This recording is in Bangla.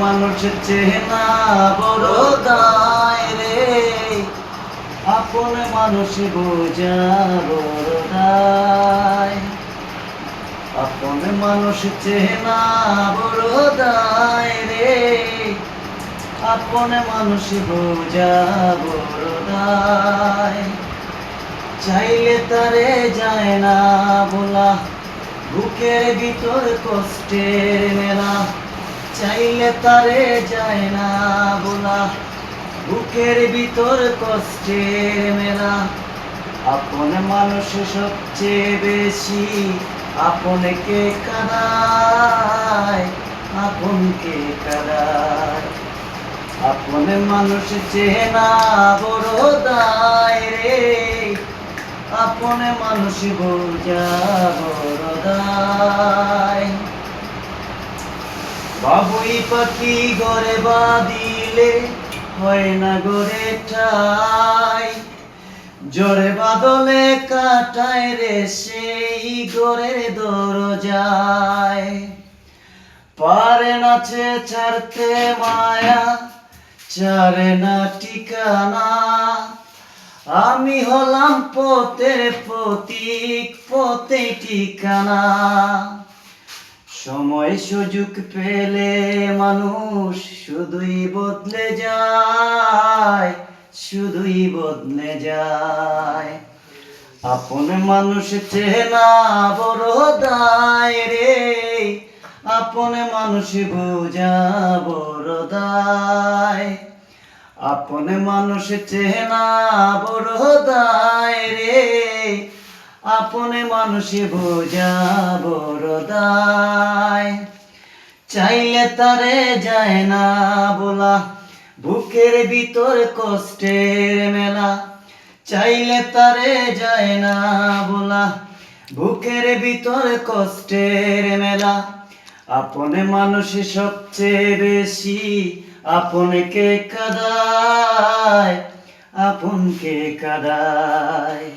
মানুষ চেনা বড় দায় রে, আপন মানুষ বোঝা বড় দায়। আপন মানুষ চেনা বড় দায় রে, আপন মানুষ বোঝা বড় দায়। চাইলে তারে যায় না বলা, বুকের ভিতর কষ্টের মেলা। চাইলে তারে যায় না বলা, বুকের ভিতর কষ্টের মেলা। আপন মানুষ সবচেয়ে বেশি আপনকে কাঁদায়, আপনকে কাঁদায়। আপন মানুষ চেনা বড় দায় রে, আপন মানুষ বোঝা বড় দায়। বাবুই পাখি ঘরে বাঁধিলে হয় না ঘরে ঠাই, জোরে বাদলে কাটায় রে সেই ঘরের দরজায়। পারে নাচে ছাড়তে মায়া, চারে না ঠিকানা। আমি হলাম পথের পথিক, পথে ঠিকানা। সময় সুযোগ পেলে মানুষ শুধুই বদলে যায়, শুধুই বদলে যায়। আপন মানুষ চেনা বড় দায় রে, আপন মানুষ বোঝা বড় দায়। আপন মানুষ চেনা বড় দায় রে, আপন মানুষ বোঝা বড় দায়। চাইলে তারে যায় না বলা, বুকের ভিতর কষ্টের মেলা। চাইলে তারে যায় না বলা, বুকের ভিতর কষ্টের মেলা। আপন মানুষ সবচেয়ে বেশি আপনকে কাঁদায়, আপনকে কাঁদায়।